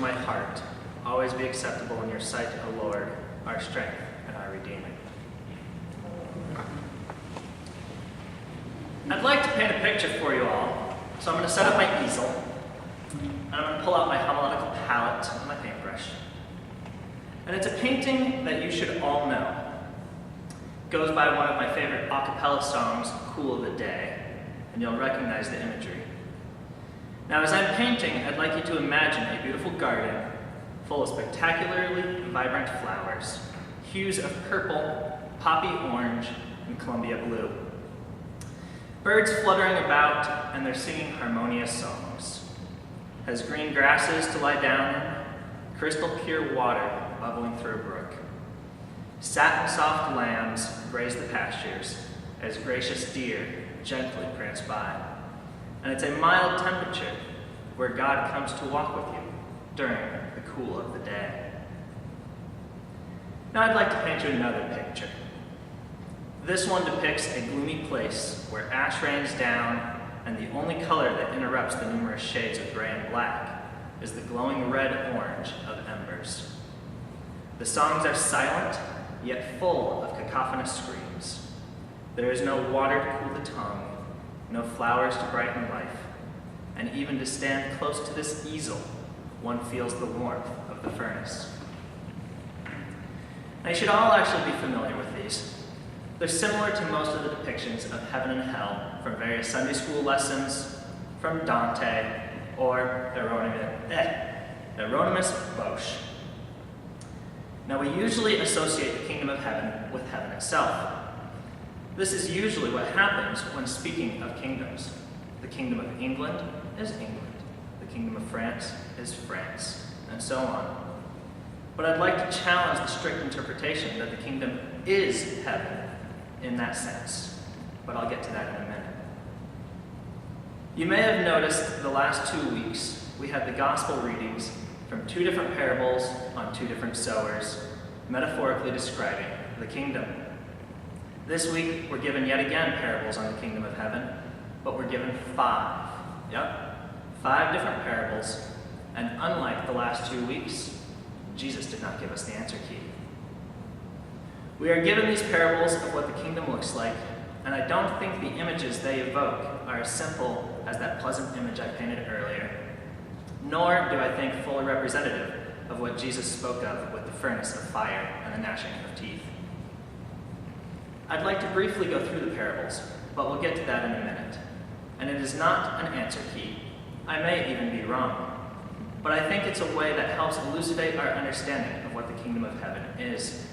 my heart always be acceptable in your sight, O Lord, our strength and our Redeemer. I'd like to paint a picture for you all, so I'm going to set up my easel, and I'm going to pull out my homiletical palette and my paintbrush. And it's a painting that you should all know. It goes by one of my favorite a cappella songs, Cool of the Day, and you'll recognize the imagery. Now, as I'm painting, I'd like you to imagine a beautiful garden full of spectacularly vibrant flowers, hues of purple, poppy orange, and Columbia blue. Birds fluttering about, and they're singing harmonious songs. Has green grasses to lie down in, crystal pure water bubbling through a brook. Satin-soft lambs graze the pastures as gracious deer gently prance by. And it's a mild temperature where God comes to walk with you during the cool of the day. Now I'd like to paint you another picture. This one depicts a gloomy place where ash rains down, and the only color that interrupts the numerous shades of gray and black is the glowing red-orange of embers. The songs are silent, yet full of cacophonous screams. There is no water to cool the tongue, no flowers to brighten life, and even to stand close to this easel, one feels the warmth of the furnace. Now you should all actually be familiar with these. They're similar to most of the depictions of heaven and hell from various Sunday school lessons, from Dante, or Hieronymus Bosch. Now we usually associate the kingdom of heaven with heaven itself. This is usually what happens when speaking of kingdoms. The kingdom of England is England. The kingdom of France is France, and so on. But I'd like to challenge the strict interpretation that the kingdom is heaven in that sense, but I'll get to that in a minute. You may have noticed the last 2 weeks we had the gospel readings from 2 different parables on 2 different sowers, metaphorically describing the kingdom. This week we're given yet again parables on the kingdom of heaven, but we're given 5. Yep, 5 different parables, and unlike the last 2 weeks, Jesus did not give us the answer key. We are given these parables of what the kingdom looks like, and I don't think the images they evoke are as simple as that pleasant image I painted earlier, nor do I think fully representative of what Jesus spoke of with the furnace of fire and the gnashing of teeth. I'd like to briefly go through the parables, but we'll get to that in a minute. And it is not an answer key. I may even be wrong, but I think it's a way that helps elucidate our understanding of what the kingdom of heaven is.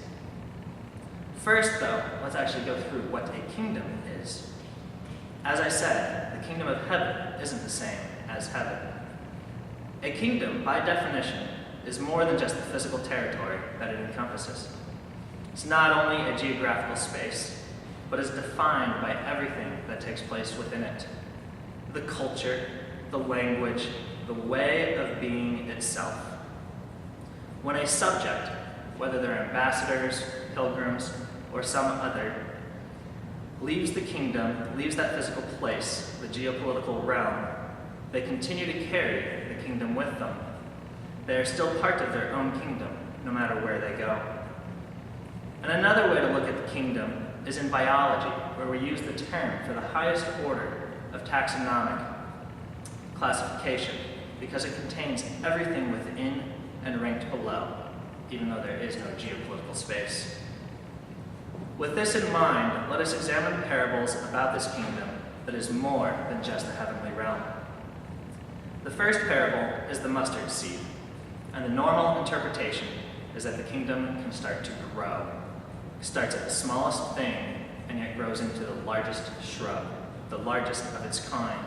First, though, let's actually go through what a kingdom is. As I said, the kingdom of heaven isn't the same as heaven. A kingdom, by definition, is more than just the physical territory that it encompasses. It's not only a geographical space, but is defined by everything that takes place within it. The culture, the language, the way of being itself. When a subject, whether they're ambassadors, pilgrims, or some other, leaves the kingdom, leaves that physical place, the geopolitical realm, they continue to carry the kingdom with them. They are still part of their own kingdom, no matter where they go. And another way to look at the kingdom is in biology, where we use the term for the highest order of taxonomic classification, because it contains everything within and ranked below, even though there is no geopolitical space. With this in mind, let us examine the parables about this kingdom that is more than just the heavenly realm. The first parable is the mustard seed, and the normal interpretation is that the kingdom can start to grow. It starts at the smallest thing, and yet grows into the largest shrub, the largest of its kind.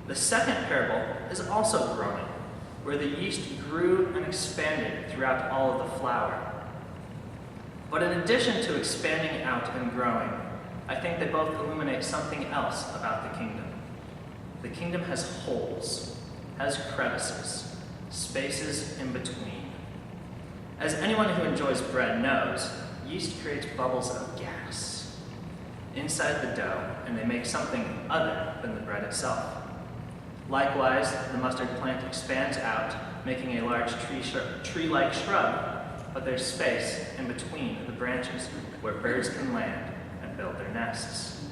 The second parable is also growing, where the yeast grew and expanded throughout all of the flour. But in addition to expanding out and growing, I think they both illuminate something else about the kingdom. The kingdom has holes, has crevices, spaces in between. As anyone who enjoys bread knows, yeast creates bubbles of gas inside the dough, and they make something other than the bread itself. Likewise, the mustard plant expands out making a large tree-like shrub, but there's space in between the branches where birds can land and build their nests.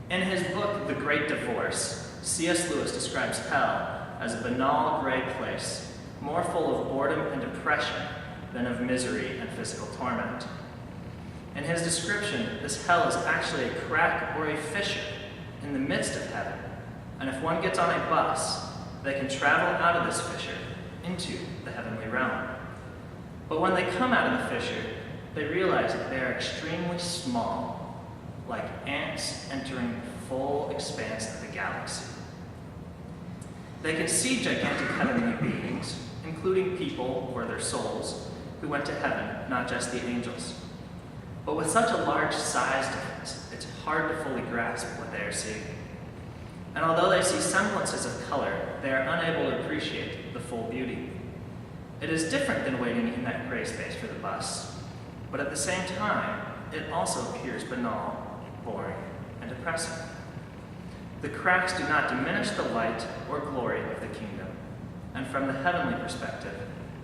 In his book, The Great Divorce, C.S. Lewis describes hell as a banal gray place, more full of boredom and depression than of misery and physical torment. In his description, this hell is actually a crack or a fissure in the midst of heaven, and if one gets on a bus, they can travel out of this fissure into the heavenly realm. But when they come out of the fissure, they realize that they are extremely small, like ants entering the full expanse of the galaxy. They can see gigantic heavenly beings, including people or their souls, who went to heaven, not just the angels. But with such a large size difference, it's hard to fully grasp what they are seeing. And although they see semblances of color, they are unable to appreciate the full beauty. It is different than waiting in that gray space for the bus, but at the same time, it also appears banal, boring, and depressing. The cracks do not diminish the light or glory of the kingdom, and from the heavenly perspective,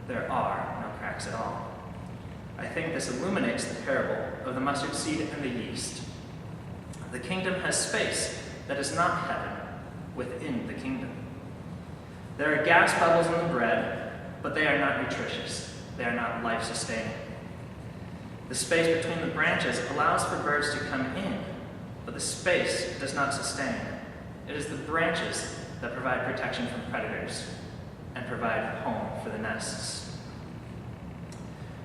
there are no cracks at all. I think this illuminates the parable of the mustard seed and the yeast. The kingdom has space that is not heaven within the kingdom. There are gas bubbles in the bread, but they are not nutritious. They are not life-sustaining. The space between the branches allows for birds to come in, but the space does not sustain. It is the branches that provide protection from predators and provide home for the nests.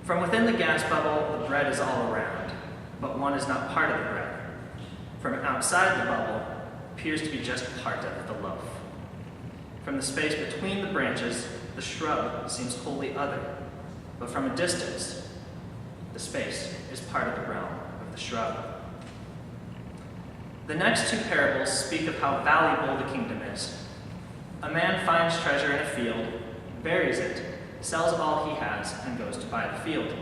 From within the gas bubble, the bread is all around, but one is not part of the bread. From outside the bubble appears to be just part of the loaf. From the space between the branches, the shrub seems wholly other, but from a distance, the space is part of the realm of the shrub. The next two parables speak of how valuable the kingdom is. A man finds treasure in a field, buries it, sells all he has, and goes to buy the field.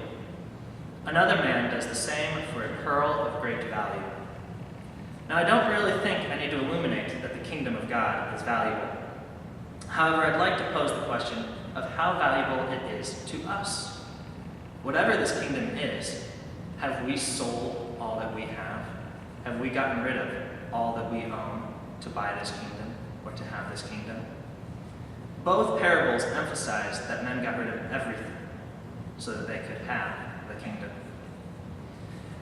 Another man does the same for a pearl of great value. Now, I don't really think I need to illuminate that the kingdom of God is valuable. However, I'd like to pose the question of how valuable it is to us. Whatever this kingdom is, have we sold all that we have? Have we gotten rid of all that we own to buy this kingdom or to have this kingdom? Both parables emphasize that men got rid of everything so that they could have the kingdom.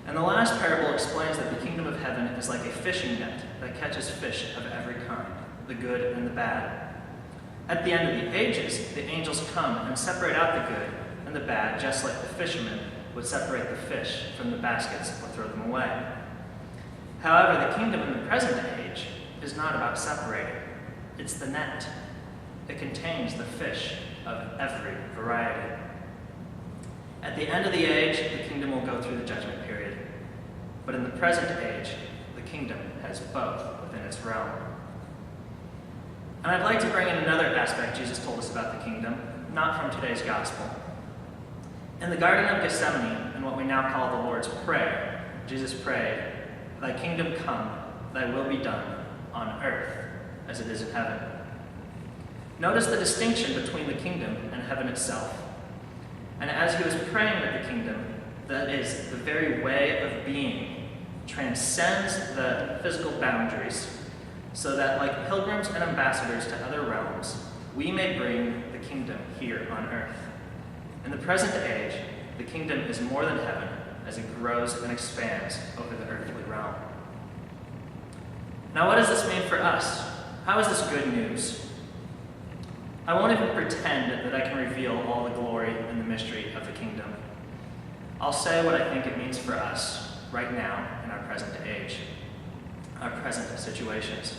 And the last parable explains that the kingdom of heaven is like a fishing net that catches fish of every kind, the good and the bad. At the end of the ages, the angels come and separate out the good and the bad, just like the fishermen would separate the fish from the baskets or throw them away. However, the kingdom in the present age is not about separating. It's the net. It contains the fish of every variety. At the end of the age, the kingdom will go through the judgment period. But in the present age, the kingdom has both within its realm. And I'd like to bring in another aspect Jesus told us about the kingdom, not from today's gospel. In the Garden of Gethsemane, in what we now call the Lord's Prayer, Jesus prayed, "Thy kingdom come, thy will be done, on earth as it is in heaven." Notice the distinction between the kingdom and heaven itself. And as he was praying that the kingdom, that is, the very way of being, transcends the physical boundaries, so that like pilgrims and ambassadors to other realms, we may bring the kingdom here on earth. In the present age, the kingdom is more than heaven as it grows and expands over the earthly realm. Now, what does this mean for us? How is this good news? I won't even pretend that I can reveal all the glory and the mystery of the kingdom. I'll say what I think it means for us right now in our present age, our present situations.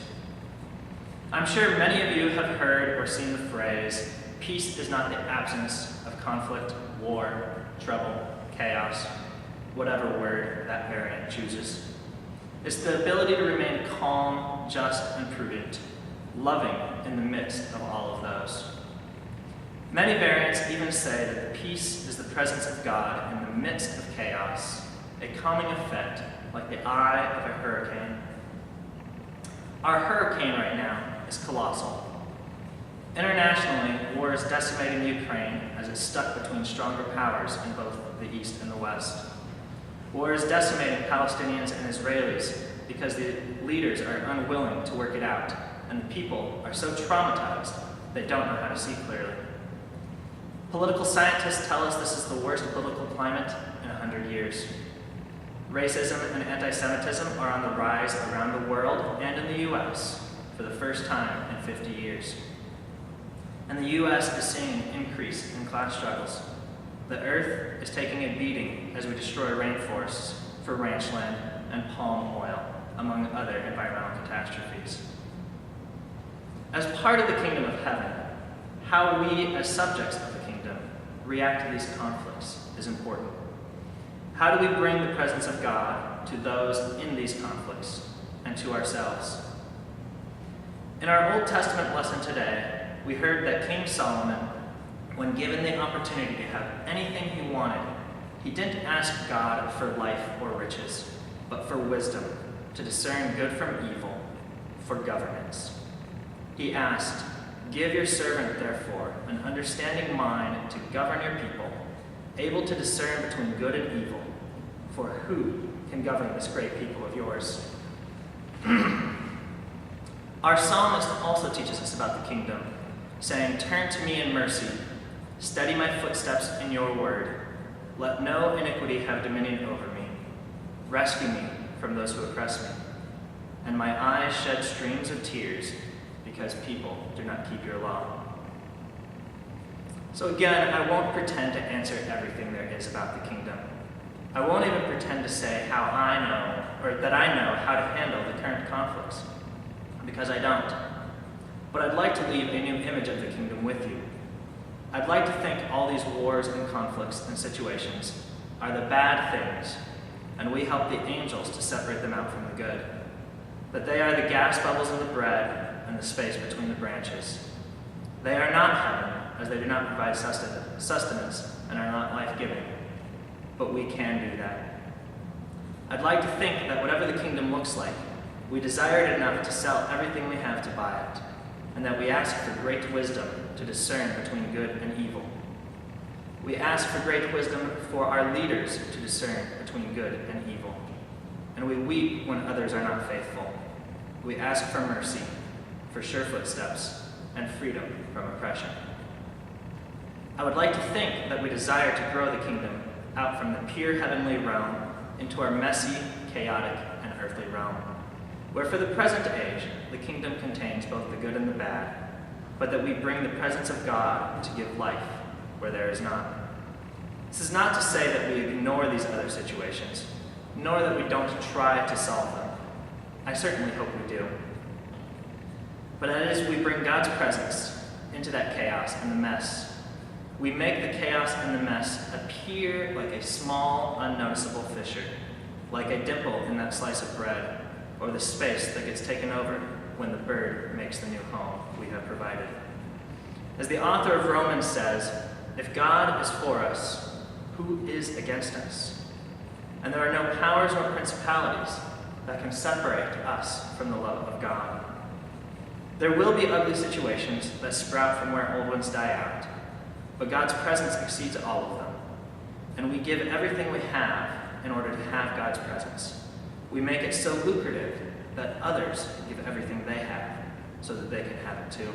I'm sure many of you have heard or seen the phrase, "Peace is not the absence of conflict, war, trouble, chaos," whatever word that variant chooses. It's the ability to remain calm, just, and prudent, loving in the midst of all of those. Many variants even say that peace is the presence of God in the midst of chaos, a calming effect like the eye of a hurricane. Our hurricane right now is colossal. Internationally, is decimating Ukraine as it's stuck between stronger powers in both the East and the West. War is decimating Palestinians and Israelis because the leaders are unwilling to work it out, and the people are so traumatized they don't know how to see clearly. Political scientists tell us this is the worst political climate in 100 years. Racism and anti-Semitism are on the rise around the world and in the U.S. for the first time in 50 years. And the U.S. is seeing an increase in class struggles. The earth is taking a beating as we destroy rainforests for ranch land and palm oil, among other environmental catastrophes. As part of the kingdom of heaven, how we as subjects of the kingdom react to these conflicts is important. How do we bring the presence of God to those in these conflicts and to ourselves? In our Old Testament lesson today, we heard that King Solomon, when given the opportunity to have anything he wanted, he didn't ask God for life or riches, but for wisdom to discern good from evil, for governance. He asked, "Give your servant, therefore, an understanding mind to govern your people, able to discern between good and evil, for who can govern this great people of yours?" Our psalmist also teaches us about the kingdom, saying, "Turn to me in mercy, steady my footsteps in your word. Let no iniquity have dominion over me. Rescue me from those who oppress me." And my eyes shed streams of tears because people do not keep your law. So again, I won't pretend to answer everything there is about the kingdom. I won't even pretend to say how I know, or that I know how to handle the current conflicts, because I don't. But I'd like to leave a new image of the kingdom with you. I'd like to think all these wars and conflicts and situations are the bad things, and we help the angels to separate them out from the good. That they are the gas bubbles in the bread and the space between the branches. They are not heaven, as they do not provide sustenance and are not life-giving. But we can do that. I'd like to think that whatever the kingdom looks like, we desire it enough to sell everything we have to buy it, and that we ask for great wisdom to discern between good and evil. We ask for great wisdom for our leaders to discern between good and evil, and we weep when others are not faithful. We ask for mercy, for sure footsteps, and freedom from oppression. I would like to think that we desire to grow the kingdom out from the pure heavenly realm into our messy, chaotic, and earthly realm, where for the present age, the kingdom contains both the good and the bad, but that we bring the presence of God to give life where there is none. This is not to say that we ignore these other situations, nor that we don't try to solve them. I certainly hope we do. But as we bring God's presence into that chaos and the mess, we make the chaos and the mess appear like a small, unnoticeable fissure, like a dimple in that slice of bread, or the space that gets taken over when the bird makes the new home we have provided. As the author of Romans says, if God is for us, who is against us? And there are no powers nor principalities that can separate us from the love of God. There will be ugly situations that sprout from where old ones die out, but God's presence exceeds all of them, and we give everything we have in order to have God's presence. We make it so lucrative that others give everything they have so that they can have it too.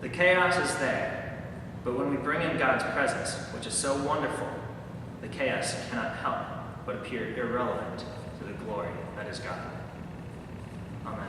The chaos is there, but when we bring in God's presence, which is so wonderful, the chaos cannot help but appear irrelevant to the glory that is God. Amen.